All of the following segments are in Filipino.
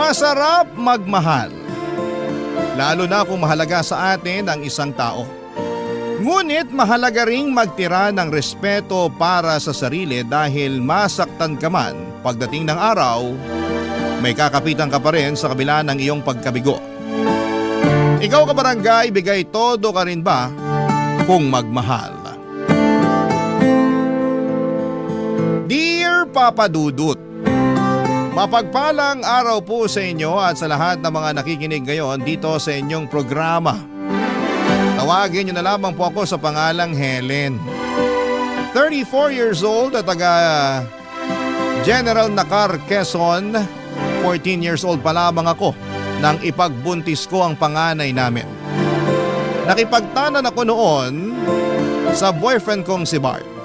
Masarap magmahal, lalo na kung mahalaga sa atin ang isang tao. Ngunit mahalaga ring magtira ng respeto para sa sarili dahil masaktan ka man pagdating ng araw, may kakapitan ka pa rin sa kabila ng iyong pagkabigo. Ikaw kabarangay, bigay todo ka rin ba kung magmahal? Dear Papa Dudut, mapagpalang araw po sa inyo at sa lahat ng mga nakikinig ngayon dito sa inyong programa. Tawagin niyo na lamang po ako sa pangalang Helen. 34 years old at taga General Nakar, Quezon. 14 years old pa lamang ako nang ipagbuntis ko ang panganay namin. Nakipagtanan ako noon sa boyfriend kong si Bart.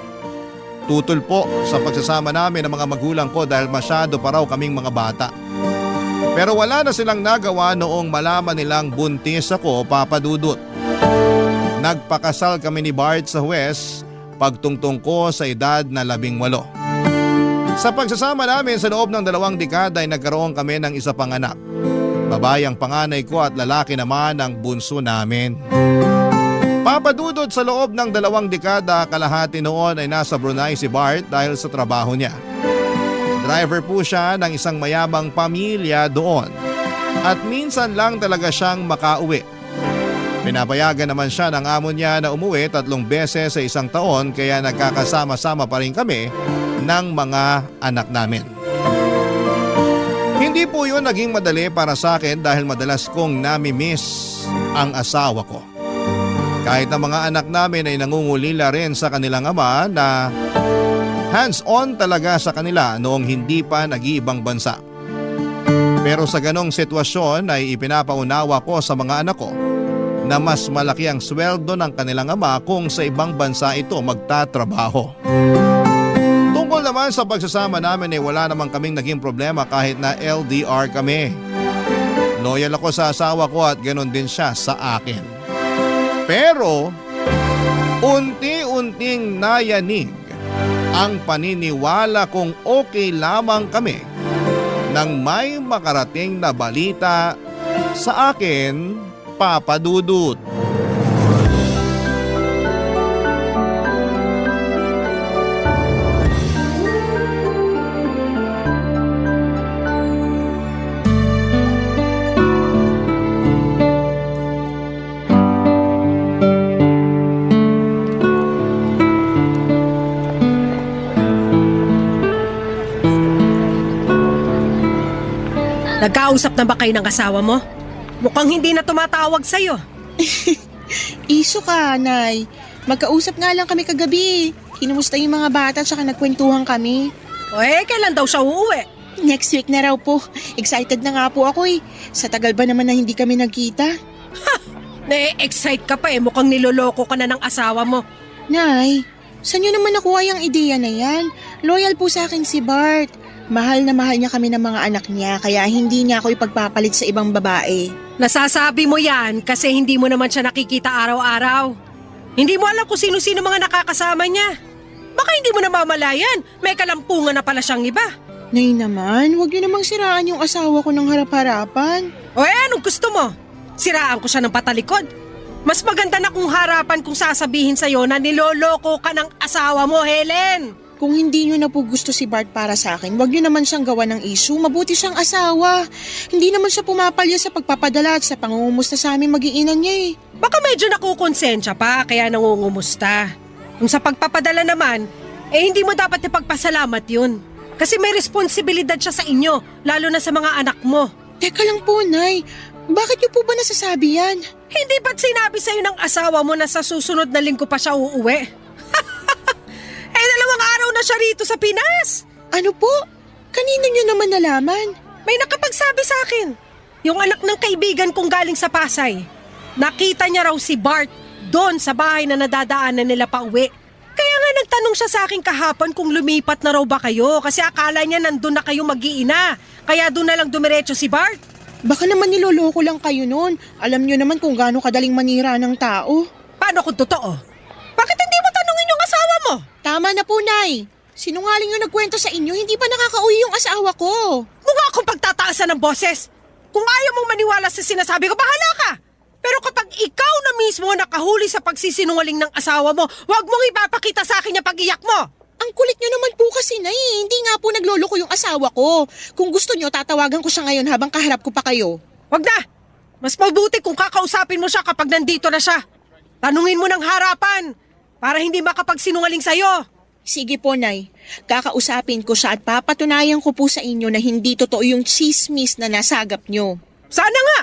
Tutol po sa pagsasama namin ng mga magulang ko dahil masyado pa raw kaming mga bata. Pero wala na silang nagawa noong malaman nilang buntis ako, Papa Dudut. Nagpakasal kami ni Bart sa huwes pagtungtong ko sa edad na 18. Sa pagsasama namin sa loob ng 2 dekada ay nagkaroon kami ng isa pang anak. Babae ang panganay ko at lalaki naman ang bunso namin. Papa Dudut, sa loob ng 2 dekada kalahati noon ay nasa Brunei si Bart dahil sa trabaho niya. Driver po siya ng isang mayamang pamilya doon at minsan lang talaga siyang makauwi. Pinapayagan naman siya ng amo niya na umuwi 3 beses sa isang taon kaya nagkakasama-sama pa rin kami ng mga anak namin. Hindi po yun naging madali para sa akin dahil madalas kong nami-miss ang asawa ko. Kahit ang mga anak namin ay nangungulila rin sa kanilang ama na hands-on talaga sa kanila noong hindi pa nag-iibang bansa. Pero sa ganong sitwasyon ay ipinapaunawa ko sa mga anak ko na mas malaki ang sweldo ng kanilang ama kung sa ibang bansa ito magtatrabaho. Tungkol naman sa pagsasama namin ay wala namang kaming naging problema kahit na LDR kami. Loyal ako sa asawa ko at ganon din siya sa akin. Pero unti-unting nayanig ang paniniwala kong okay lamang kami nang may makarating na balita sa akin, Papa Dudut. Nagkausap na ba kayo ng asawa mo? Mukhang hindi na tumatawag sa'yo. Iso ka, Nay. Magkausap nga lang kami kagabi. Kinumusta yung mga bata at saka nagkwentuhan kami. Kailan daw siya uuwi? Next week na raw po. Excited na nga po ako eh. Sa tagal ba naman na hindi kami nagkita? Na-excite ka pa mukhang niloloko ka na ng asawa mo. Nay, saan nyo naman nakuha yung ideya na yan? Loyal po sa akin si Bart. Mahal na mahal niya kami ng mga anak niya kaya hindi niya ako ipagpapalit sa ibang babae. Nasasabi mo yan kasi hindi mo naman siya nakikita araw-araw. Hindi mo alam kung sino-sino mga nakakasama niya. Baka hindi mo namamalayan, may kalampungan na pala siyang iba. Nay naman, huwag niyo namang siraan yung asawa ko ng harap-harapan. Anong gusto mo? Siraan ko siya ng patalikod? Mas maganda na kung harapan kung sasabihin sa'yo na niloloko ka ng asawa mo, Helen. Kung hindi nyo na po gusto si Bart para sa akin, wag nyo naman siyang gawa ng issue. Mabuti siyang asawa. Hindi naman siya pumapalya sa pagpapadala at sa pangungumusta sa aming mag-iinan niya eh. Baka medyo nakukonsensya pa kaya nangungumusta. Kung sa pagpapadala naman, hindi mo dapat ipagpasalamat yun. Kasi may responsibilidad siya sa inyo, lalo na sa mga anak mo. Teka lang po, Nay. Bakit niyo po ba nasasabi yan? Hindi ba't sinabi sa'yo ng asawa mo na sa susunod na linggo pa siya uuwi? 2 araw na siya rito sa Pinas. Ano po? Kanino niyo naman nalaman? May nakapagsabi sa akin. Yung anak ng kaibigan kong galing sa Pasay. Nakita niya raw si Bart doon sa bahay na nadadaanan nila pa uwi. Kaya nga nagtanong siya sa akin kahapon kung lumipat na raw ba kayo kasi akala niya nandun na kayo mag-iina. Kaya doon na lang dumiretso si Bart. Baka naman niloloko lang kayo noon. Alam niyo naman kung gaano kadaling manira ng tao. Paano kung totoo? Bakit hindi mo tanungin yung asawa mo? Tama na po, Nay. Sinungaling yung nagkwento sa inyo, hindi pa nakakauwi yung asawa ko. Mukha akong pagtataasan ng boses. Kung ayaw mong maniwala sa sinasabi ko, bahala ka! Pero kapag ikaw na mismo nakahuli sa pagsisinungaling ng asawa mo, huwag mong ipapakita sa akin yung pag-iyak mo! Ang kulit nyo naman po kasi, Nay. Hindi nga po nagloloko yung asawa ko. Kung gusto nyo, tatawagan ko siya ngayon habang kaharap ko pa kayo. Huwag na! Mas mabuti kung kakausapin mo siya kapag nandito na siya. Tanungin mo ng harapan para hindi makapagsinungaling sa'yo. Sige po, Nay. Kakausapin ko siya at papatunayan ko po sa inyo na hindi totoo yung chismis na nasagap nyo. Sana nga!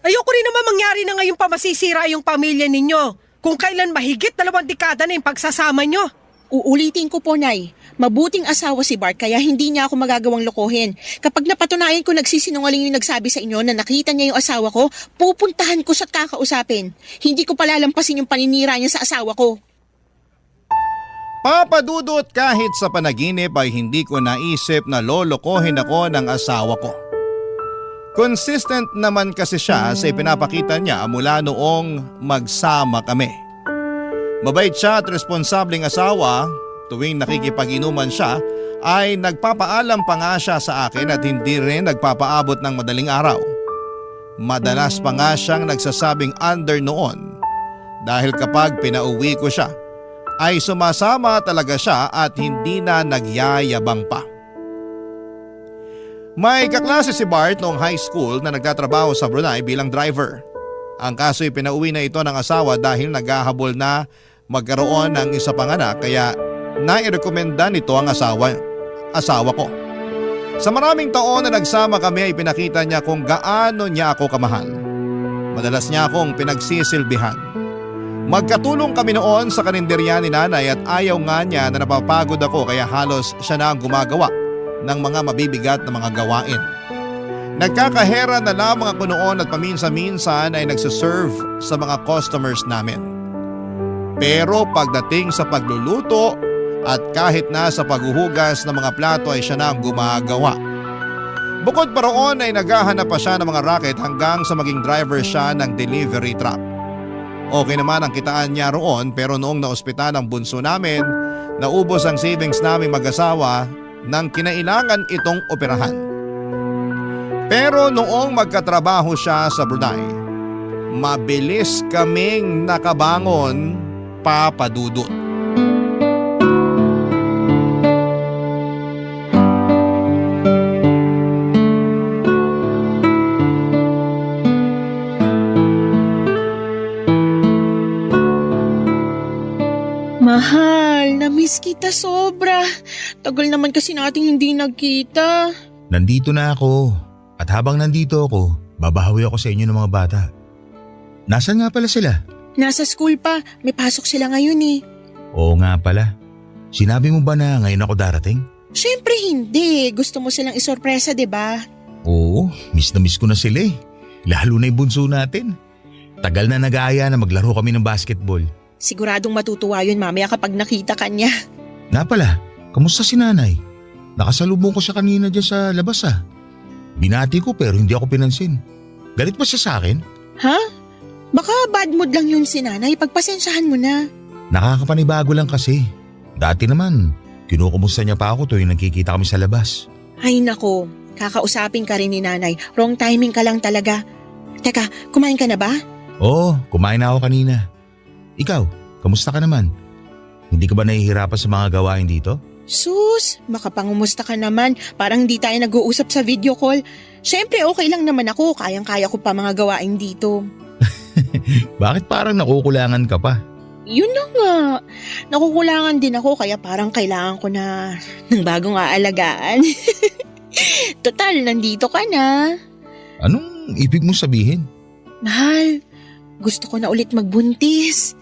Ayoko rin naman mangyari na ngayon pa masisira yung pamilya ninyo. Kung kailan mahigit 2 dekada na yung pagsasama nyo. Uulitin ko po, Nay. Mabuting asawa si Bart kaya hindi niya ako magagawang lokohin. Kapag napatunayan ko nagsisinungaling yung nagsabi sa inyo na nakita niya yung asawa ko, pupuntahan ko siya at kakausapin. Hindi ko palalampasin yung paninira niya sa asawa ko. Papa Dudut, kahit sa panaginip ay hindi ko naisip na lolokohin ako ng asawa ko. Consistent naman kasi siya sa ipinapakita niya mula noong magsama kami. Mabait siya at responsableng asawa. Tuwing nakikipag-inuman siya ay nagpapaalam pa nga siya sa akin at hindi rin nagpapaabot ng madaling araw. Madalas pa nga siyang nagsasabing under noon dahil kapag pinauwi ko siya ay sumasama talaga siya at hindi na nagyayabang pa. May kaklase si Bart noong high school na nagtatrabaho sa Brunei bilang driver. Ang kaso'y pinauwi na ito ng asawa dahil naghahabol na magkaroon ng isa pang anak kaya nairekomenda nito ang asawa ko. Sa maraming taon na nagsama kami ay pinakita niya kung gaano niya ako kamahal. Madalas niya akong pinagsisilbihan. Magkatulong kami noon sa karinderya ni nanay at ayaw nga niya na napapagod ako kaya halos siya na ang gumagawa ng mga mabibigat na mga gawain. Nagkakahera na lamang ako noon at paminsan-minsan ay nagsiserve sa mga customers namin. Pero pagdating sa pagluluto at kahit na sa paghuhugas ng mga plato ay siya na ang gumagawa. Bukod pa roon ay naghahanap pa siya ng mga racket hanggang sa maging driver siya ng delivery truck. Okay naman ang kitaan niya roon pero noong naospital ang bunso namin, naubos ang savings naming mag-asawa nang kinailangan itong operahan. Pero noong magkatrabaho siya sa Brunei, mabilis kaming nakabangon, Papa Dudut. Mahal, na-miss kita sobra. Tagal naman kasi nating hindi nagkita. Nandito na ako. At habang nandito ako, babahawi ako sa inyo ng mga bata. Nasaan nga pala sila? Nasa school pa, may pasok sila ngayon eh. Oo nga pala. Sinabi mo ba na ngayon ako darating? Syempre hindi, gusto mo silang isorpresa, 'di ba? Oo, miss na miss ko na sila eh. Lalo na yung bunso natin. Tagal na nag-aaya na maglaro kami ng basketball. Siguradong matutuwa yun mamaya kapag nakita ka niya. Na pala, kamusta si nanay? Nakasalubong ko siya kanina dyan sa labas ah. Binati ko pero hindi ako pinansin. Galit ba siya sa akin? Ha? Baka bad mood lang yun si nanay, pagpasensyahan mo na. Nakakapanibago lang kasi. Dati naman, kinukumusta niya pa ako tuwing nagkikita kami sa labas. Ay nako, kakausapin ka rin ni nanay. Wrong timing ka lang talaga. Teka, kumain ka na ba? Oo, kumain na ako kanina. Ikaw, kamusta ka naman? Hindi ka ba nahihirapan sa mga gawain dito? Sus, makapangumusta ka naman. Parang hindi tayo nag-uusap sa video call. Siyempre okay lang naman ako, kayang-kaya ko pa mga gawain dito. Bakit parang nakukulangan ka pa? Yun na nga. Nakukulangan din ako kaya parang kailangan ko na ng bagong aalagaan. Total, nandito ka na. Anong ibig mong sabihin? Mahal, gusto ko na ulit magbuntis.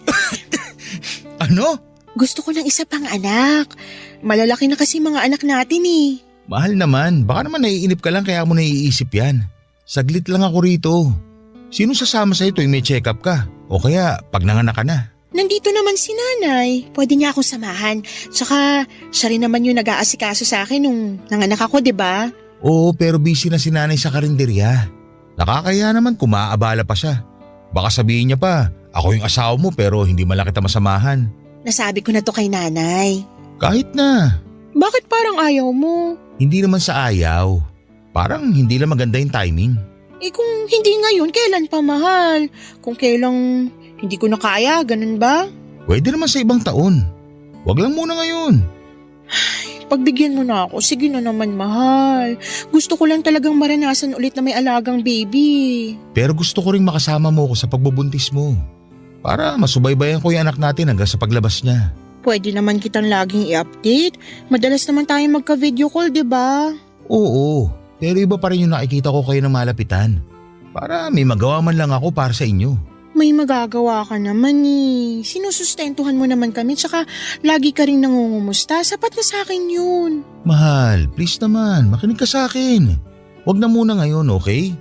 Ano? Gusto ko ng isa pang anak. Malalaki na kasi mga anak natin eh. Mahal naman, baka naman naiinip ka lang kaya mo naiisip yan. Saglit lang ako rito. Sino sasama sa ito yung may check-up ka? O kaya pag nanganak ka na? Nandito naman si nanay. Pwede niya akong samahan. Tsaka siya rin naman yung nag-aasikaso sa akin nung nanganak ako, di ba? Oo, pero busy na si nanay sa karinderya. Nakakaya naman kung maaabala pa siya. Baka sabihin niya pa, ako yung asawa mo pero hindi man lang kita masamahan. Nasabi ko na to kay nanay. Kahit na. Bakit parang ayaw mo? Hindi naman sa ayaw. Parang hindi lang maganda yung timing. Kung hindi ngayon, kailan pa, mahal? Kung kailang hindi ko na kaya, ganun ba? Pwede naman sa ibang taon. Wag lang muna ngayon. Pagbigyan mo na ako, sige na naman, mahal. Gusto ko lang talagang maranasan ulit na may alagang baby. Pero gusto ko ring makasama mo ko sa pagbubuntis mo. Para masubaybayan ko yung anak natin hanggang sa paglabas niya. Pwede naman kitang laging i-update. Madalas naman tayo magka-video call, di ba? Oo, pero iba pa rin yung nakikita ko kayo ng malapitan. Para may magawa man lang ako para sa inyo. May magagawa ka naman eh. Sinusustentuhan mo naman kami tsaka lagi ka rin nangungumusta. Sapat na sa akin yun. Mahal, please naman, makinig ka sa akin. Wag na muna ngayon, okay?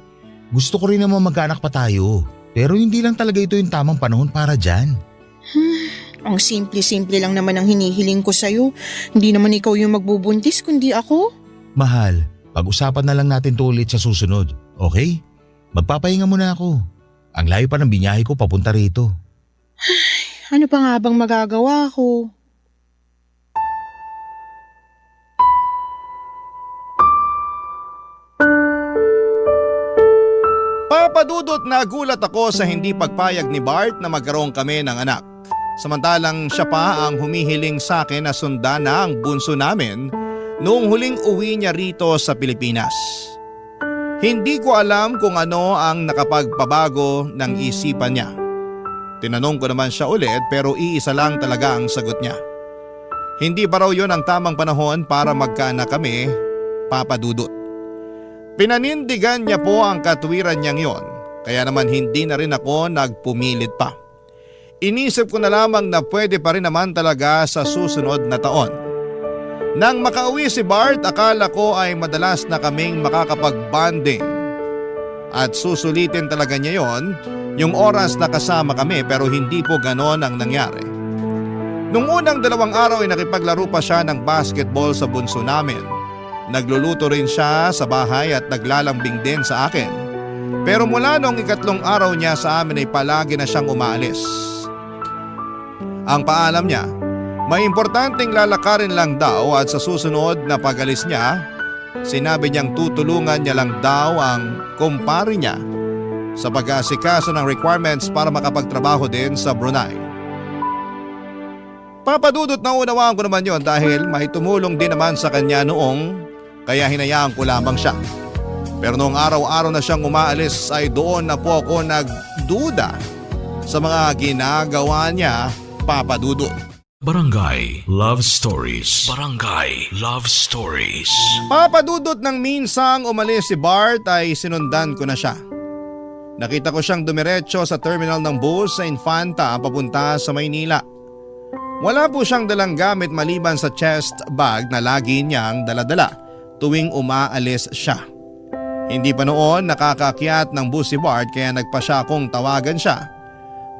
Gusto ko rin naman magkaanak pa tayo. Pero hindi lang talaga ito yung tamang panahon para dyan. Ang simple-simple lang naman ang hinihiling ko sa'yo. Hindi naman ikaw yung magbubuntis kundi ako. Mahal, pag-usapan na lang natin to ulit sa susunod, okay? Magpapahinga muna ako. Ang layo pa ng binyahe ko papunta rito. Ano pa nga bang magagawa ko? Papadudot na gulat ako sa hindi pagpayag ni Bart na magkaroon kami ng anak. Samantalang siya pa ang humihiling sa akin na sundan na ang bunso namin noong huling uwi niya rito sa Pilipinas. Hindi ko alam kung ano ang nakapagpabago ng isipan niya. Tinanong ko naman siya ulit pero iisa lang talaga ang sagot niya. Hindi pa raw yun ang tamang panahon para magkaanak kami, Papa Dudut. Pinanindigan niya po ang katwiran niyang yon, kaya naman hindi na rin ako nagpumilit pa. Inisip ko na lamang na pwede pa rin naman talaga sa susunod na taon. Nang makauwi si Bart, akala ko ay madalas na kaming makakapag-bonding. At susulitin talaga niya yon, yung oras na kasama kami, pero hindi po ganon ang nangyari. Nung unang 2 araw ay nakipaglaro pa siya ng basketball sa bunso namin. Nagluluto rin siya sa bahay at naglalambing din sa akin. Pero mula nung 3 araw niya sa amin ay palagi na siyang umaalis. Ang paalam niya, may importanteng lalakarin lang daw at sa susunod na pag-alis niya, sinabi niyang tutulungan niya lang daw ang kumpare niya sa pag-aasikaso ng requirements para makapagtrabaho din sa Brunei. Papadudot na unawaan ko naman yon dahil may tumulong din naman sa kanya noong kaya hinayaan ko lamang siya. Pero noong araw-araw na siyang umaalis ay doon na po ako nagduda sa mga ginagawa niya, Papa Dudut. Barangay Love Stories. Barangay Love Stories. Papa Dudut, nang minsang umalis si Bart ay sinundan ko na siya. Nakita ko siyang dumiretso sa terminal ng bus sa Infanta papunta sa Maynila. Wala po siyang dalang gamit maliban sa chest bag na lagi niyang daladala tuwing umaalis siya. Hindi pa noon nakakakyat ng bus si Bart kaya nagpa siya akong tawagan siya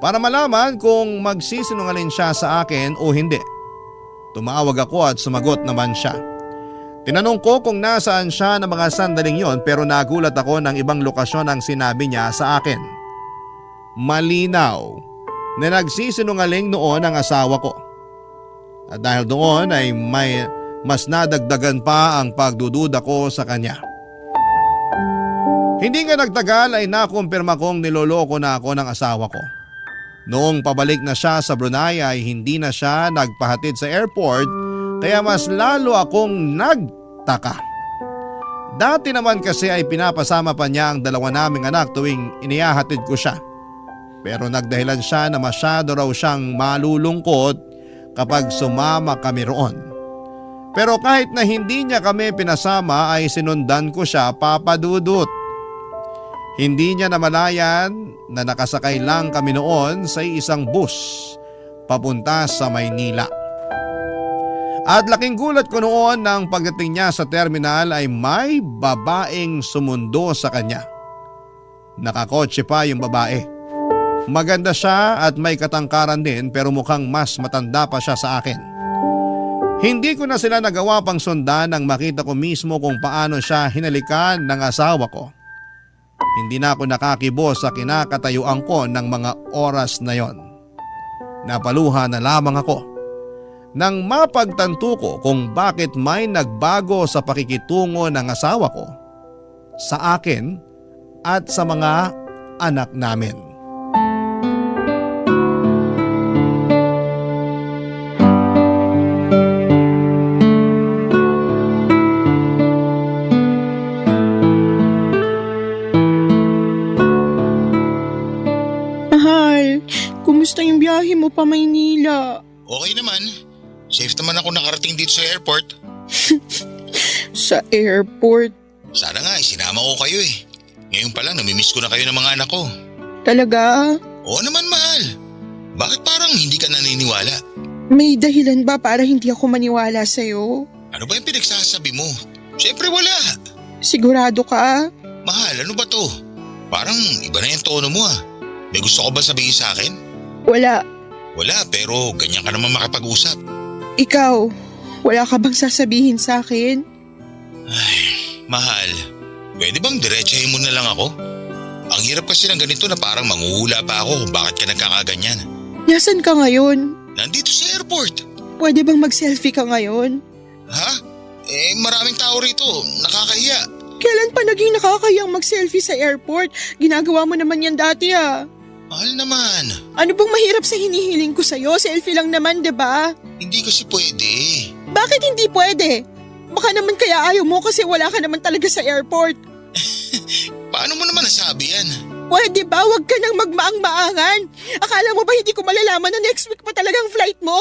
para malaman kung magsisinungaling siya sa akin o hindi. Tumawag ako at sumagot naman siya. Tinanong ko kung nasaan siya ng mga sandaling yon pero nagulat ako ng ibang lokasyon ang sinabi niya sa akin. Malinaw na nagsisinungaling noon ang asawa ko. At dahil doon ay may mas nadagdagan pa ang pagdududa ko sa kanya. Hindi nga nagtagal ay nakumpirma kong niloloko na ako ng asawa ko. Noong pabalik na siya sa Brunei ay hindi na siya nagpahatid sa airport kaya mas lalo akong nagtaka. Dati naman kasi ay pinapasama pa niya ang 2 naming anak tuwing inihahatid ko siya. Pero nagdahilan siya na masyado raw siyang malulungkot kapag sumama kami roon. Pero kahit na hindi niya kami pinasama ay sinundan ko siya, Papa Dudut. Hindi niya namalayan na nakasakay lang kami noon sa isang bus papunta sa Maynila. At laking gulat ko noon nang pagdating niya sa terminal ay may babaeng sumundo sa kanya. Nakakotse pa yung babae. Maganda siya at may katangkaran din pero mukhang mas matanda pa siya sa akin. Hindi ko na sila nagawa pang sundan nang makita ko mismo kung paano siya hinalikan ng asawa ko. Hindi na ako nakakibo sa kinakatayuan ko ng mga oras na yon. Napaluha na lamang ako nang mapagtanto ko kung bakit may nagbago sa pakikitungo ng asawa ko sa akin at sa mga anak namin. Mahal, kumusta yung biyahe mo pa Maynila? Okay naman. Safe naman ako nakarating dito sa airport. Sa airport? Sana nga sinama ko kayo eh. Ngayon pa lang namimiss ko na kayo ng mga anak ko. Talaga? Oo naman mahal. Bakit parang hindi ka naniniwala? May dahilan ba para hindi ako maniwala sa'yo? Ano ba yung pinagsasabi mo? Siyempre wala. Sigurado ka? Mahal, ano ba to? Parang iba na yung tono mo ah. May gusto ko ba sabihin sa akin? Wala. Wala, pero ganyan ka naman makipag-usap. Ikaw, wala ka bang sasabihin sa akin? Ay, mahal. Pwede bang diretsahin mo na lang ako? Ang hirap kasi ng ganito na parang manghuhula pa ako kung bakit ka nagkakaganyan. Nasaan ka ngayon? Nandito sa airport. Pwede bang mag-selfie ka ngayon? Ha? Maraming tao rito. Nakakahiya. Kailan pa naging nakakayang mag-selfie sa airport? Ginagawa mo naman yan dati ah. Mahal naman. Ano bang mahirap sa hinihiling ko sa'yo? Selfie lang naman, 'di ba? Hindi kasi pwede. Bakit hindi pwede? Baka naman kaya ayaw mo kasi wala ka naman talaga sa airport. Paano mo naman nasabi yan? Pwede ba? Huwag ka nang magmaang-maangan. Akala mo ba hindi ko malalaman na next week pa talagang flight mo?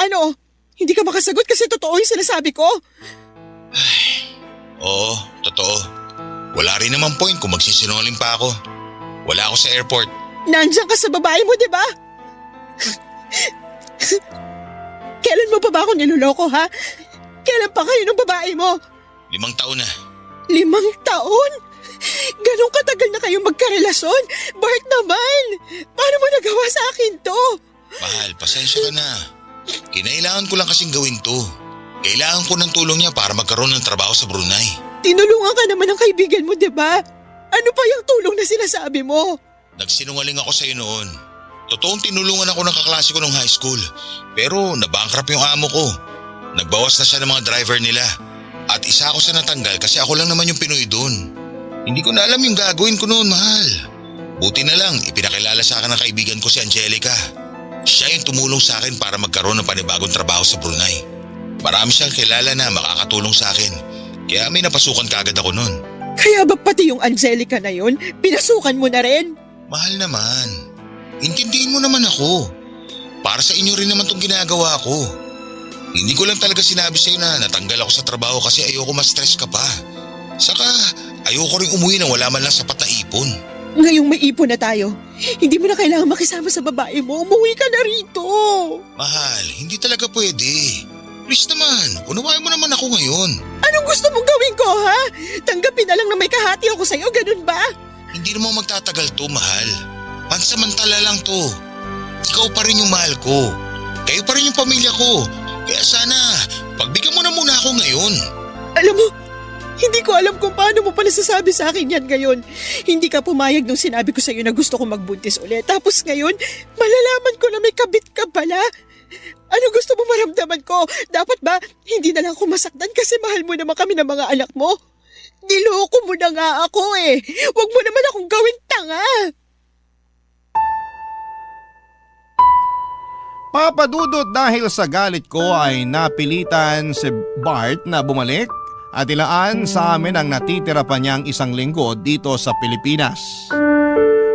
Ano? Hindi ka makasagot kasi totoo yung sinasabi ko? Oo, totoo. Wala rin naman point kung magsisinungaling pa ako. Wala ako sa airport. Nandiyan ka sa babae mo, di ba? Kailan mo pa ba ako niloloko, ha? Kailan pa kayo ng babae mo? 5 taon na. 5 taon? Ganong katagal na kayong magkarelasyon? Bart naman! Paano mo nagawa sa akin to? Mahal, pasensya ka na. Kinailangan ko lang kasing gawin to. Kailangan ko ng tulong niya para magkaroon ng trabaho sa Brunei. Tinulungan ka naman ng kaibigan mo, di ba? Ano pa yung tulong na sinasabi mo? Nagsinungaling ako sa'yo noon. Totoong tinulungan ako ng kaklase ko nung high school. Pero nabankrupt yung amo ko. Nagbawas na siya ng mga driver nila. At isa ako sa natanggal kasi ako lang naman yung Pinoy doon. Hindi ko na alam yung gagawin ko noon, mahal. Buti na lang, ipinakilala sa akin ng kaibigan ko si Angelica. Siya yung tumulong sa akin para magkaroon ng panibagong trabaho sa Brunei. Marami siyang kilala na makakatulong sa akin. Kaya may napasukan kaagad ako noon. Kaya ba pati yung Angelica na yun, pinasukan mo na rin? Mahal naman. Intindihin mo naman ako. Para sa inyo rin naman itong ginagawa ko. Hindi ko lang talaga sinabi sa'yo na natanggal ako sa trabaho kasi ayoko ma-stress ka pa. Saka ayoko rin umuwi nang wala man lang sapat na ipon. Ngayong may ipon na tayo, hindi mo na kailangan makisama sa babae mo. Umuwi ka na rito. Mahal, hindi talaga pwede. Please naman, unawain mo naman ako ngayon. Anong gusto mong gawin ko, ha? Tanggapin na lang na may kahati ako sa'yo, ganun ba? Hindi naman magtatagal to, mahal. Pansamantala lang to. Ikaw pa rin yung mahal ko. Kayo pa rin yung pamilya ko. Kaya sana, pagbigyan mo na muna ako ngayon. Alam mo, hindi ko alam kung paano mo pa nasasabi sa akin yan ngayon. Hindi ka pumayag nung sinabi ko sa'yo na gusto ko magbuntis ulit. Tapos ngayon, malalaman ko na may kabit ka pala. Ano gusto mo maramdaman ko? Dapat ba hindi na lang ako masaktan kasi mahal mo naman kami ng mga anak mo? Niloko mo na nga ako eh. Huwag mo naman akong gawing tanga. Papadudot dahil sa galit ko ay napilitan si Bart na bumalik at ilaan sa amin ang natitira pa niyang 1 linggo dito sa Pilipinas.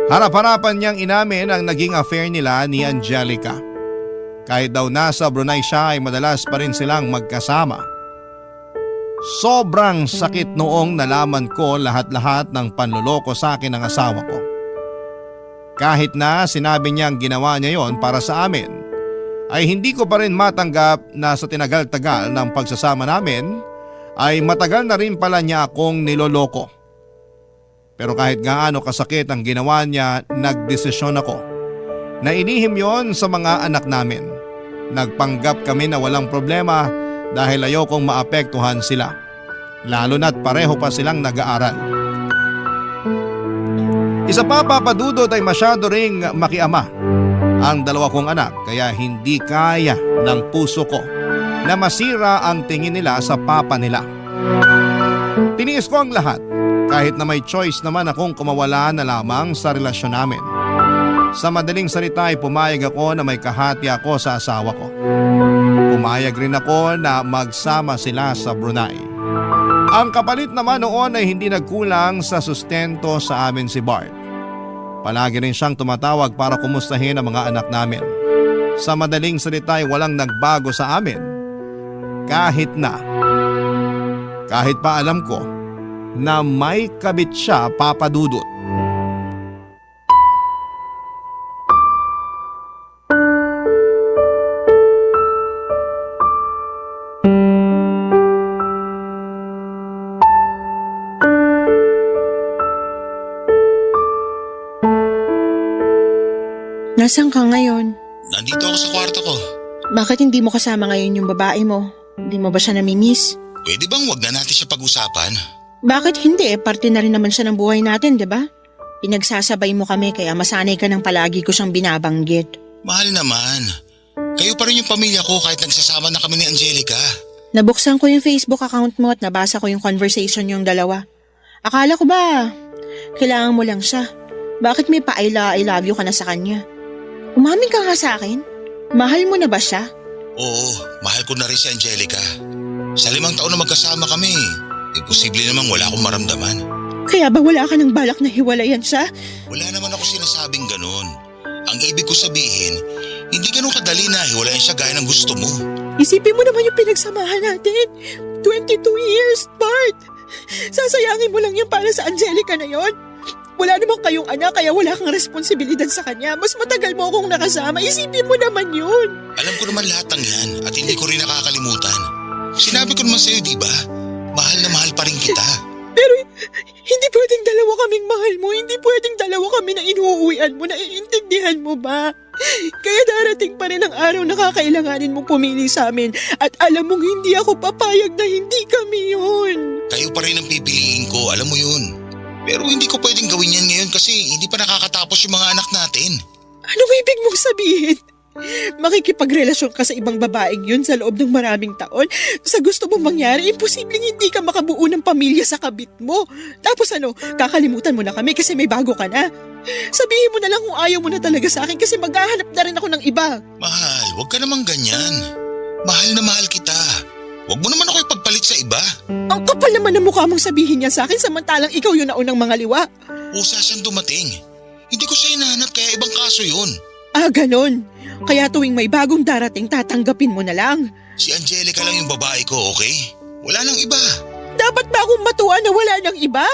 Harap-harapan niyang inamin ang naging affair nila ni Angelica. Kahit daw nasa Brunei siya ay madalas pa rin silang magkasama. Sobrang sakit noong nalaman ko lahat-lahat ng panluloko sa akin ng asawa ko. Kahit na sinabi niyang ginawa niya yon para sa amin, ay hindi ko pa rin matanggap na sa tinagal-tagal ng pagsasama namin ay matagal na rin pala niya akong niloloko. Pero kahit gaano kasakit ang ginawa niya, nagdesisyon ako na inihim yon sa mga anak namin. Nagpanggap kami na walang problema dahil ayokong maapektuhan sila. Lalo na't pareho pa silang nag-aaral. Isa pa, papadudot, ay masyado ring makiama ang 2 kong anak kaya hindi kaya ng puso ko na masira ang tingin nila sa papa nila. Tiniis ko ang lahat kahit na may choice naman akong kumawala na lamang sa relasyon namin. Sa madaling salita ay pumayag ako na may kahati ako sa asawa ko. Pumayag rin ako na magsama sila sa Brunei. Ang kapalit naman noon ay hindi nagkulang sa sustento sa amin si Bart. Palagi rin siyang tumatawag para kumustahin ang mga anak namin. Sa madaling salita ay walang nagbago sa amin. Kahit pa alam ko na may kabit siya, Papa Dudut. Nasaan ka ngayon? Nandito ako sa kwarto ko. Bakit hindi mo kasama ngayon yung babae mo? Hindi mo ba siya namimiss? Pwede bang wag na natin siya pag-usapan? Bakit hindi? Parte na rin naman siya ng buhay natin, di ba? Pinagsasabay mo kami kaya masanay ka ng palagi ko siyang binabanggit. Mahal naman. Kayo pa rin yung pamilya ko kahit nagsasama na kami ni Angelica. Nabuksan ko yung Facebook account mo at nabasa ko yung conversation yung dalawa. Akala ko ba, kailangan mo lang siya. Bakit may I love you ka na sa kanya? Umamin ka nga sa akin? Mahal mo na ba siya? Oo, mahal ko na rin si Angelica. Sa 5 taon na magkasama kami, posible namang wala akong maramdaman. Kaya ba wala ka ng balak na hiwalayan siya? Wala naman ako sinasabing ganun. Ang ibig ko sabihin, hindi ganun kadali na hiwalayan siya gaya ng gusto mo. Isipin mo naman yung pinagsamahan natin. 22 years, Bart! Sasayangin mo lang yan para sa Angelica na yon. Wala namang kayong anak kaya wala kang responsibilidad sa kanya. Mas matagal mo akong nakasama. Isipin mo naman yun. Alam ko naman lahat ng yan at hindi ko rin nakakalimutan. Sinabi ko naman sa'yo, di ba? Mahal na mahal pa rin kita. Pero hindi pwedeng dalawa kaming mahal mo. Hindi pwedeng dalawa kami na inuuwian mo. Naiintindihan mo ba? Kaya darating pa rin ang araw na kakailanganin mong pumili sa amin. At alam mong hindi ako papayag na hindi kami yun. Kayo pa rin ang pipiliin ko, alam mo yun. Pero hindi ko pwedeng gawin yan ngayon kasi hindi pa nakakatapos yung mga anak natin. Ano ibig mong sabihin? Makikipagrelasyon ka sa ibang babaeng yun sa loob ng maraming taon? Sa gusto mong mangyari, imposibleng hindi ka makabuo ng pamilya sa kabit mo. Tapos kakalimutan mo na kami kasi may bago ka na. Sabihin mo na lang kung ayaw mo na talaga sa akin kasi maghahanap na rin ako ng iba. Mahal, huwag ka namang ganyan. Mahal na mahal kita. Huwag mo naman ako ipagpalit sa iba. Ang kapal naman ng mukha mong sabihin niya sa akin samantalang ikaw yung naunang mga liwa. Usa siyang dumating. Hindi ko siya hinahanap kaya ibang kaso yun. Ah, ganon. Kaya tuwing may bagong darating, tatanggapin mo na lang. Si Angelica lang yung babae ko, okay? Wala nang iba. Dapat ba akong matuwa na wala nang iba?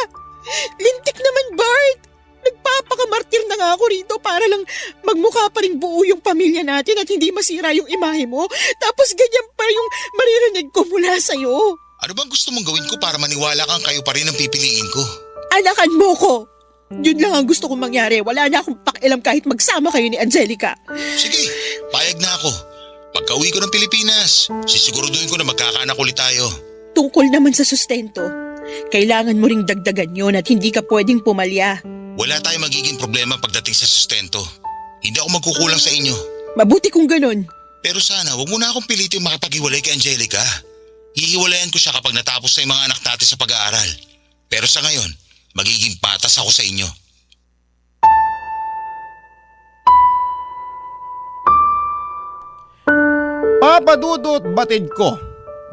Lintik naman, Bart. Nagpapakamartir na nga ako rito para lang magmukha pa rin buo yung pamilya natin at hindi masira yung imahe mo. Tapos ganyan pa yung maririnig ko mula sa'yo. Ano bang gusto mong gawin ko para maniwala kang kayo pa rin ang pipiliin ko? Anakan mo ko. Yun lang ang gusto kong mangyari. Wala na akong pakialam kahit magsama kayo ni Angelica. Sige, payag na ako. Pagka-uwi ko ng Pilipinas, sisiguraduhin ko na magkakaanak ulit tayo. Tungkol naman sa sustento, kailangan mo ring dagdagan yun at hindi ka pwedeng pumalya. Wala tayong magiging problema pagdating sa sustento. Hindi ako magkukulang sa inyo. Mabuti kung ganun. Pero sana, wag mo na akong pilitin makipaghiwalay kay Angelica. Hihiwalayan ko siya kapag natapos na yung mga anak natin sa pag-aaral. Pero sa ngayon, magiging patas ako sa inyo. Papa Dudut, batid ko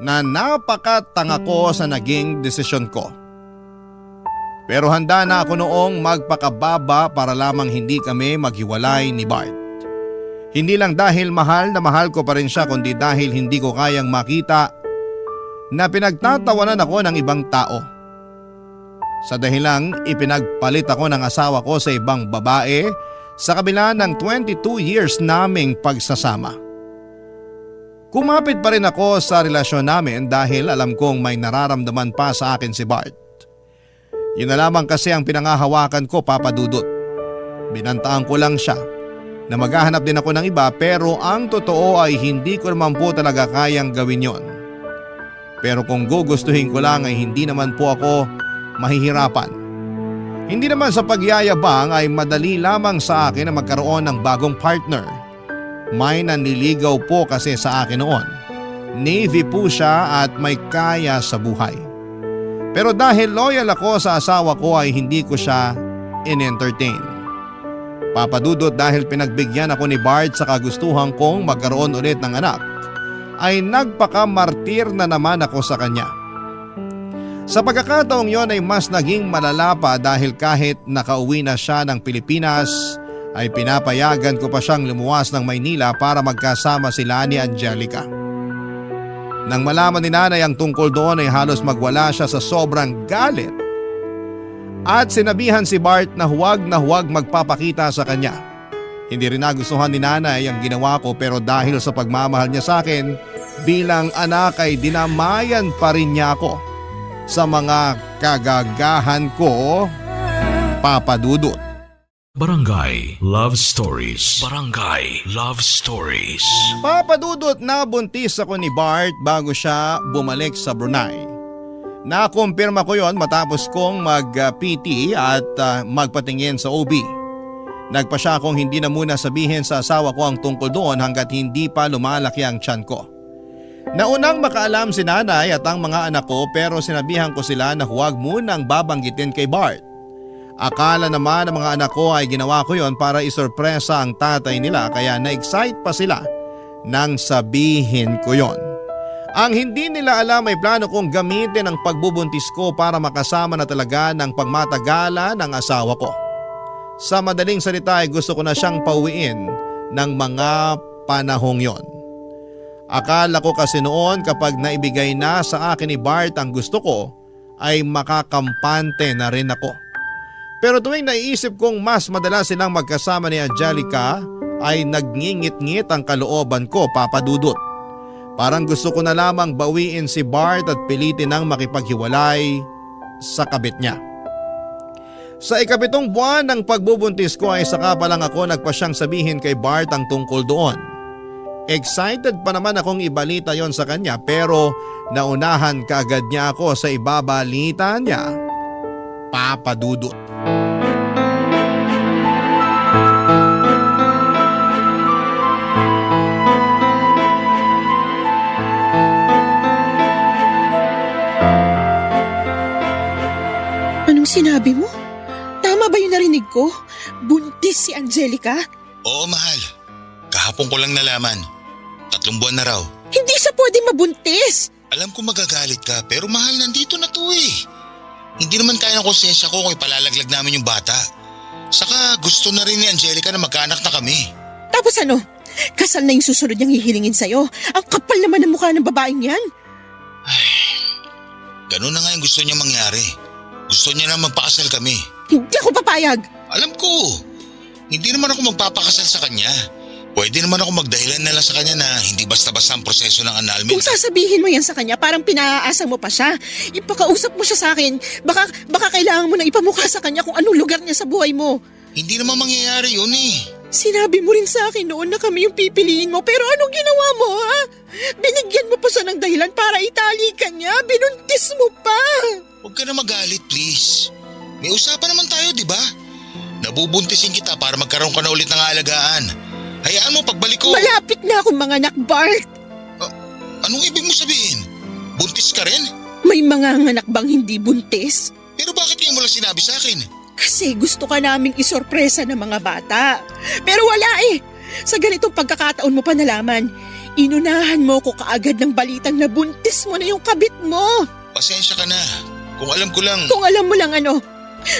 na napakatanga ko sa naging desisyon ko. Pero handa na ako noong magpakababa para lamang hindi kami maghiwalay ni Bart. Hindi lang dahil mahal na mahal ko pa rin siya kundi dahil hindi ko kayang makita na pinagtatawanan ako ng ibang tao. Sa dahilang ipinagpalit ako ng asawa ko sa ibang babae sa kabila ng 22 years naming pagsasama. Kumapit pa rin ako sa relasyon namin dahil alam kong may nararamdaman pa sa akin si Bart. Yun na lamang kasi ang pinangahawakan ko, Papa Dudut. Binantaan ko lang siya na maghahanap din ako ng iba pero ang totoo ay hindi ko naman po talaga kayang gawin yon. Pero kung gugustuhin ko lang ay hindi naman po ako mahihirapan. Hindi naman sa pagyayabang ay madali lamang sa akin na magkaroon ng bagong partner. May nanliligaw po kasi sa akin noon. Navy po siya at may kaya sa buhay. Pero dahil loyal ako sa asawa ko ay hindi ko siya in-entertain. Papa Dudut, dahil pinagbigyan ako ni Bart sa kagustuhan kong magkaroon ulit ng anak, ay nagpaka-martir na naman ako sa kanya. Sa pagkakataong yon ay mas naging malala pa dahil kahit nakauwi na siya ng Pilipinas ay pinapayagan ko pa siyang lumuwas ng Maynila para magkasama sila ni Angelica. Nang malaman ni nanay ang tungkol doon ay halos magwala siya sa sobrang galit at sinabihan si Bart na huwag magpapakita sa kanya. Hindi rin nagustuhan ni nanay ang ginawa ko pero dahil sa pagmamahal niya sa akin bilang anak ay dinamayan pa rin niya ako sa mga kagagahan ko, Papa Dudut. Barangay Love Stories. Barangay Love Stories. Papa Dudut, nabuntis ako ni Bart bago siya bumalik sa Brunei. Nakumpirma ko yon matapos kong mag-PT at magpatingin sa OB. Nagpa siya akong hindi na muna sabihin sa asawa ko ang tungkol doon hanggat hindi pa lumalaki ang tiyan ko. Naunang makaalam si nanay at ang mga anak ko pero sinabihan ko sila na huwag munang babanggitin kay Bart. Akala naman ng mga anak ko ay ginawa ko yon para isorpresa ang tatay nila kaya na-excite pa sila nang sabihin ko yon. Ang hindi nila alam ay plano kong gamitin ang pagbubuntis ko para makasama na talaga ng pagmatagalan ng asawa ko. Sa madaling salita ay gusto ko na siyang pauwiin ng mga panahong yon. Akala ko kasi noon kapag naibigay na sa akin ni Bart ang gusto ko ay makakampante na rin ako. Pero tuwing naiisip kong mas madalas silang magkasama ni Angelica ay nagngingit-ngit ang kalooban ko, Papa Dudut. Parang gusto ko na lamang bawiin si Bart at pilitin ang makipaghiwalay sa kabit niya. Sa 7 buwan ng pagbubuntis ko ay saka pa lang ako nagpasyang sabihin kay Bart ang tungkol doon. Excited pa naman akong ibalita yon sa kanya pero naunahan kaagad niya ako sa ibabalita niya, Papa Dudut. Anong sinabi mo? Tama ba yung narinig ko? Buntis si Angelica? Oo, mahal. Kahapon ko lang nalaman. 3 buwan na raw. Hindi siya pwedeng mabuntis! Alam ko magagalit ka pero mahal, nandito na to eh. Hindi naman kaya ng konsensya ko kung ipalalaglag namin yung bata. Saka gusto na rin ni Angelica na magkaanak na kami. Tapos ano? Kasal na yung susunod niyang hihilingin sa'yo. Ang kapal naman ng mukha ng babaeng yan. Ganun na nga yung gusto niya mangyari. Gusto niya na magpakasal kami. Hindi ako papayag. Alam ko, hindi naman ako magpapakasal sa kanya. Pwede naman ako magdahilan na lang sa kanya na hindi basta-basta ang proseso ng annulment. Kung sasabihin mo yan sa kanya, parang pinaaasa mo pa siya. Ipakausap mo siya sa akin. Baka kailangan mo na ipamukha sa kanya kung anong lugar niya sa buhay mo. Hindi naman mangyayari yun eh. Sinabi mo rin sa akin noon na kami yung pipiliin mo, pero anong ginawa mo, ha? Binigyan mo pa siya ng dahilan para itali ka niya. Binuntis mo pa. Huwag ka na magalit, please. May usapan naman tayo, di ba? Nabubuntisin kita para magkaroon ka na ulit ng aalagaan. Hayaan mo pagbalik ko. Malapit na akong mga anak, Bart. Anong ibig mo sabihin? Buntis ka rin? May mga anak bang hindi buntis? Pero bakit ngayon mo lang sinabi sa akin? Kasi gusto ka naming isorpresa ng mga bata. Pero wala eh. Sa ganitong pagkakataon mo pa nalaman, inunahan mo ko kaagad ng balitang na buntis mo na yung kabit mo. Pasensya ka na. Kung alam ko lang. Kung alam mo lang ano,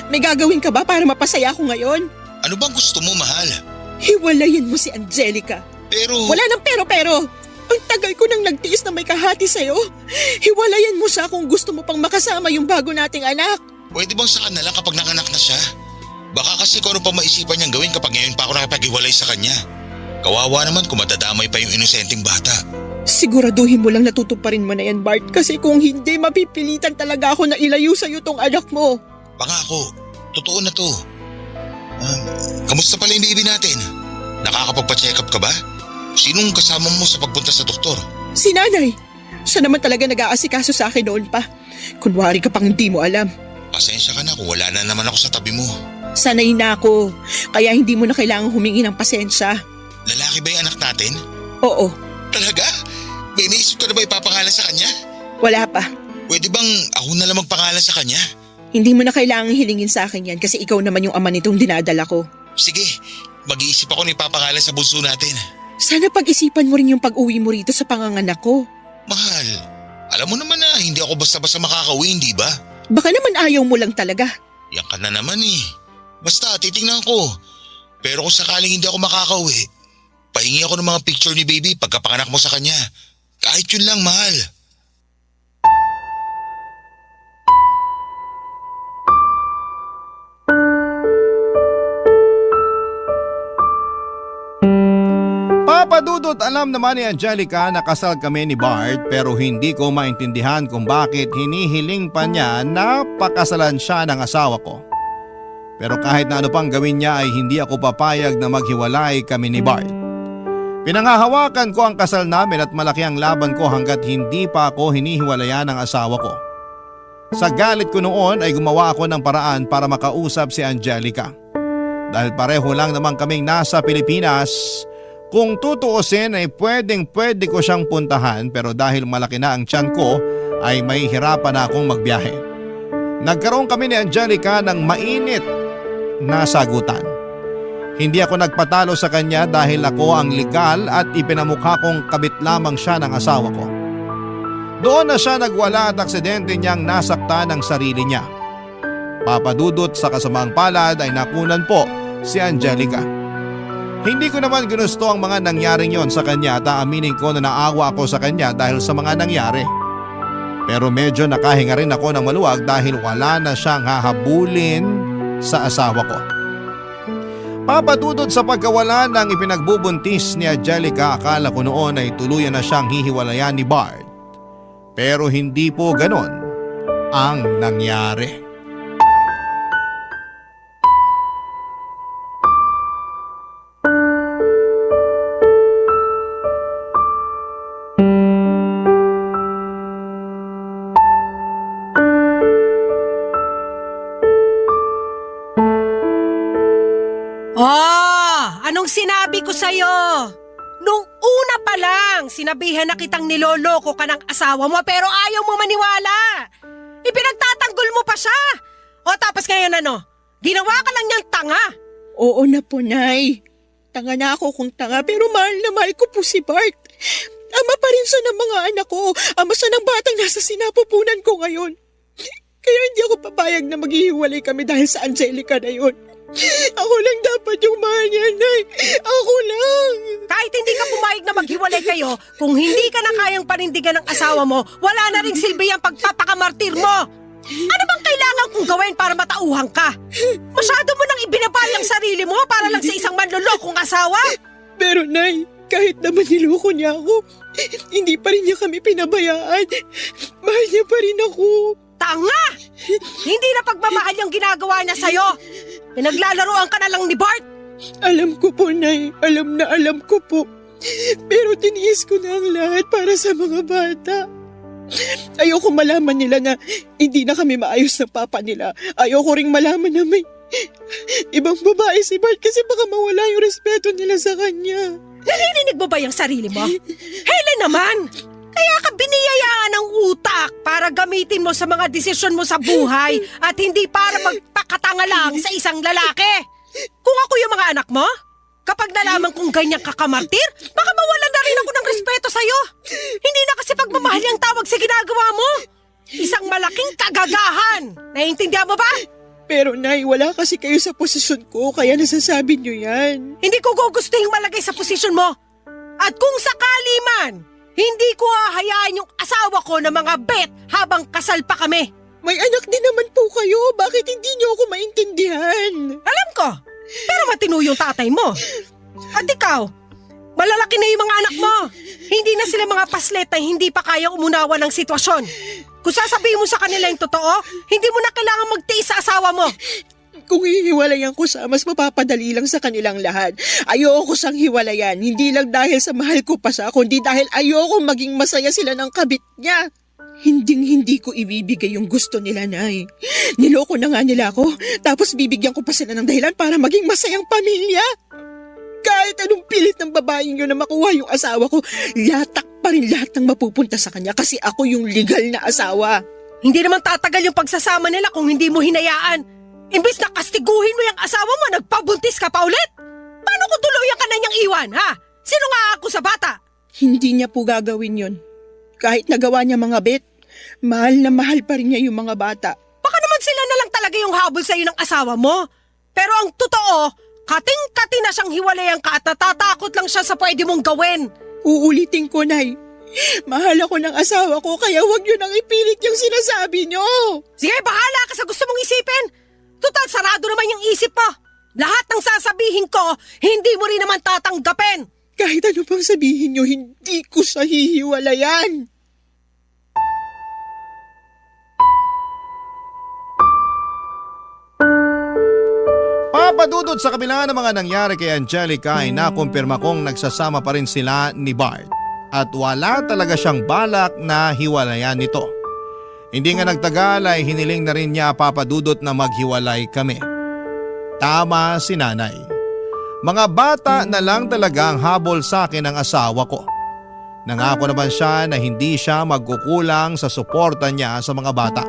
may gagawin ka ba para mapasaya ko ngayon? Ano bang gusto mo, mahal? Hiwalayin mo si Angelica. Pero… Wala nang pero. Ang tagal ko nang nagtiis na may kahati sa'yo. Hiwalayan mo siya kung gusto mo pang makasama yung bago nating anak. Pwede bang saka na lang kapag nanganak na siya? Baka kasi kung ano pa maisipan niyang gawin kapag ngayon pa ako nakipag-hiwalay sa kanya. Kawawa naman kung madadamay pa yung inosenteng bata. Siguraduhin mo lang natutuparin mo na yan, Bart. Kasi kung hindi, mapipilitan talaga ako na ilayo sa'yo tong anak mo. Pangako, totoo na to. Kamusta pala yung baby natin? Nakakapagpa-check up ka ba? Sinong kasama mo sa pagpunta sa doktor? Si nanay. Siya naman talaga nag-aasikaso sa akin noon pa. Kunwari ka pang hindi mo alam. Pasensya ka na kung wala na naman ako sa tabi mo. Sanay na ako. Kaya hindi mo na kailangang humingi ng pasensya. Lalaki ba yung anak natin? Oo. Talaga? May naisip ka na ba ipapangalan sa kanya? Wala pa. Pwede bang ako na lang magpangalan sa kanya? Hindi mo na kailangang hilingin sa akin yan kasi ikaw naman yung ama nitong dinadala ko. Sige, mag-iisip ako ng ipapangalan sa bunso natin. Sana pag-isipan mo rin yung pag-uwi mo rito sa panganganak ko. Mahal, alam mo naman na hindi ako basta-basta makakauwi, hindi ba? Baka naman ayaw mo lang talaga. Yan ka na naman eh. Basta, titingnan ko. Pero kung sakaling hindi ako makakauwi, pahingi ako ng mga picture ni baby pagkapanganak mo sa kanya. Kahit yun lang, mahal. Papadudot, alam naman ni Angelica na kasal kami ni Bart pero hindi ko maintindihan kung bakit hinihiling pa niya na pakasalan siya ng asawa ko. Pero kahit na ano pang gawin niya ay hindi ako papayag na maghiwalay kami ni Bart. Pinangahawakan ko ang kasal namin at malaki ang laban ko hanggat hindi pa ako hinihiwalayan ng asawa ko. Sa galit ko noon ay gumawa ako ng paraan para makausap si Angelica. Dahil pareho lang naman kaming nasa Pilipinas, kung tutuusin ay pwede ko siyang puntahan pero dahil malaki na ang tiyan ko ay may hirapan na akong magbiyahe. Nagkaroon kami ni Angelica ng mainit na sagutan. Hindi ako nagpatalo sa kanya dahil ako ang legal at ipinamukha kong kabit lamang siya ng asawa ko. Doon na siya nagwala at aksidente niyang nasaktan ang sarili niya. Papadudot sa kasamaang palad ay nakunan po si Angelica. Hindi ko naman ginusto ang mga nangyaring yon sa kanya at aaminin ko na naawa ako sa kanya dahil sa mga nangyari. Pero medyo nakahinga rin ako ng maluwag dahil wala na siyang hahabulin sa asawa ko. Papadudod sa pagkawala ng ipinagbubuntis ni Angelica, akala ko noon ay tuluyan na siyang hihiwalayan ni Bart. Pero hindi po ganon ang nangyari. Anong sinabi ko sa'yo? Nung una pa lang, sinabihan na kitang niloloko ka ng asawa mo pero ayaw mo maniwala. Ipinagtatanggol mo pa siya. O tapos ngayon ano? Ginawa ka lang niyang tanga. Oo na po, Nay. Tanga na ako kung tanga pero mahal na mahal ko po si Bart. Ama pa rin siya ng mga anak ko. Ama siya ng batang nasa sinapupunan ko ngayon. Kaya hindi ako papayag na maghihiwalay kami dahil sa Angelica na yun. Ako lang dapat yung mahal niya, Nay. Ako lang. Kahit hindi ka pumayag na maghiwalay kayo, kung hindi ka na kayang panindigan ng asawa mo, wala na ring silbi ang pagpapakamartir mo. Ano bang kailangan kong gawin para matauhan ka? Masyado mo nang ibinabay ang sarili mo para lang sa isang manlolokong asawa? Pero, Nay, kahit naman niloko niya ako, hindi pa rin niya kami pinabayaan. Mahal niya pa rin ako. Tanga! Hindi na pagmamahal yung ginagawa niya sa'yo. Pinaglalaroan ka na lang ni Bart. Alam ko po, Nay. Alam ko po. Pero tiniis ko na ang lahat para sa mga bata. Ayoko malaman nila na hindi na kami maayos ng papa nila. Ayoko ring malaman na may ibang babae si Bart kasi baka mawala yung respeto nila sa kanya. Naririnig mo ba yung sarili mo? Helen naman! Kaya ka biniyayaan ng utak para gamitin mo sa mga desisyon mo sa buhay at hindi para magpakatanga lang sa isang lalaki. Kung ako yung mga anak mo, kapag nalaman kong ganyan kakamartir, baka mawalan na rin ako ng respeto sa'yo. Hindi na kasi pagmamahal ang tawag sa ginagawa mo. Isang malaking kagagahan. Naiintindihan mo ba? Pero, Nay, wala kasi kayo sa posisyon ko kaya nasasabi niyo yan. Hindi ko gugustuhin malagay sa posisyon mo. At kung sakali man, hindi ko hahayaan yung asawa ko na mga bet habang kasal pa kami. May anak din naman po kayo. Bakit hindi niyo ako maintindihan? Alam ko, pero matino yung tatay mo. At ikaw, malalaki na yung mga anak mo. Hindi na sila mga paslet na hindi pa kayang umunawa ng sitwasyon. Kung sasabihin mo sa kanila yung totoo, hindi mo na kailangan magtiis sa asawa mo. Kung hihiwalayan ko siya, mas mapapadali lang sa kanilang lahat. Ayoko siyang hiwalayan, hindi lang dahil sa mahal ko pa siya, kundi dahil ayoko maging masaya sila ng kabit niya. Hinding-hindi ko ibibigay yung gusto nila, Nay. Niloko na nga nila ako, tapos bibigyan ko pa sila ng dahilan para maging masayang pamilya. Kahit anong pilit ng babaeng yun na makuha yung asawa ko, pa rin lahat ng mapupunta sa kanya kasi ako yung legal na asawa. Hindi naman tatagal yung pagsasama nila kung hindi mo hinayaan. Imbis na kastiguhin mo yung asawa mo, nagpabuntis ka pa ulit. Paano kung tuluyan ka na niyang iwan, ha? Sino nga ako sa bata? Hindi niya po gagawin yun. Kahit nagawa niya mga bet, mahal na mahal pa rin niya yung mga bata. Baka naman sila na lang talaga yung habol sa'yo ng asawa mo. Pero ang totoo, kating-kati na siyang hiwalayan ka at natatakot lang siya sa pwede mong gawin. Uulitin ko, Nay. Mahal ako ng asawa ko kaya huwag niyo nang ipilit yung sinasabi niyo. Sige, bahala ka sa gusto mong isipin. Total, sarado naman yung isip mo. Lahat ng sasabihin ko, hindi mo rin naman tatanggapin. Kahit ano pang sabihin niyo, hindi ko siya hihiwalayan. Papadudod sa kabila ng mga nangyari kay Angelica ay nakumpirma kong nagsasama pa rin sila ni Bart at wala talaga siyang balak na hiwalayan nito. Hindi nga nagtagal ay hiniling na rin niya papadudot na maghiwalay kami. Tama si nanay. Mga bata na lang talaga ang habol sa akin ng asawa ko. Nangako naman siya na hindi siya magkukulang sa suporta niya sa mga bata.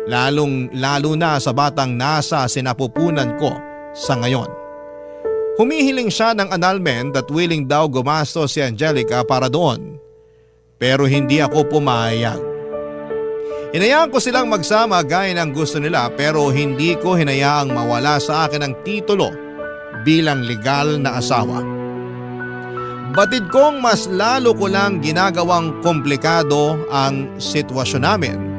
Lalo na sa batang nasa sinapupunan ko sa ngayon. Humihiling siya ng annulment at willing daw gumastos si Angelica para doon. Pero hindi ako pumayag. Hinayaan ko silang magsama gaya ng gusto nila pero hindi ko hinayaang mawala sa akin ang titulo bilang legal na asawa. Batid kong mas lalo ko lang ginagawang komplikado ang sitwasyon namin.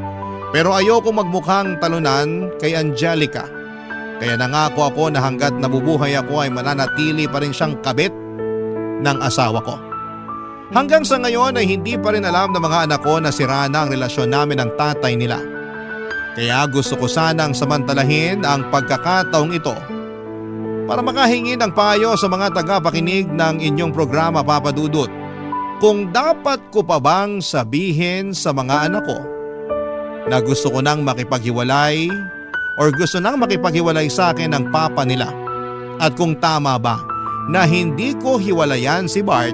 Pero ayoko magmukhang talunan kay Angelica. Kaya nangako ako na hanggat nabubuhay ako ay mananatili pa rin siyang kabit ng asawa ko. Hanggang sa ngayon ay hindi pa rin alam ng mga anak ko na sira na ang relasyon namin ng tatay nila. Kaya gusto ko sanang samantalahin ang pagkakataong ito para makahingi ng payo sa mga tagapakinig ng inyong programa, Papa Dudut. Kung dapat ko pa bang sabihin sa mga anak ko na gusto ko nang makipaghiwalay or gusto nang makipaghiwalay sa akin ng papa nila. At kung tama ba na hindi ko hiwalayan si Bart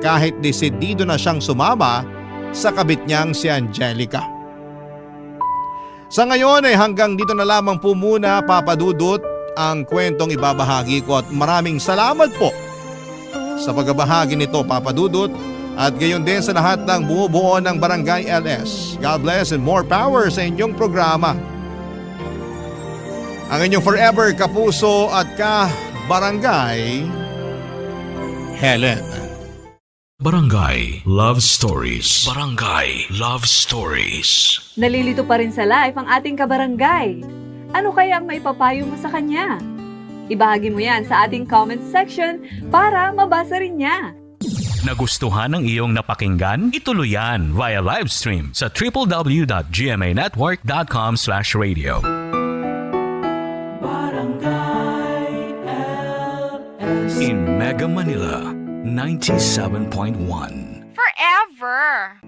kahit desidido na siyang sumama sa kabit niyang si Angelica. Sa ngayon ay hanggang dito na lamang po muna, Papa Dudut, ang kwentong ibabahagi ko at maraming salamat po sa pagbabahagi nito, Papa Dudut, at gayon din sa lahat ng bumubuo ng Barangay LS. God bless and more power sa inyong programa. Ang inyong forever kapuso at ka-barangay, Helen. Barangay Love Stories. Barangay Love Stories. Nalilito pa rin sa life ang ating kabarangay. Ano kaya ang maipapayo mo sa kanya? Ibahagi mo yan sa ating comment section para mabasa rin niya. Nagustuhan ng iyong napakinggan? Ituloy yan via live stream sa www.gmanetwork.com/radio. In Mega Manila, 97.1. Forever.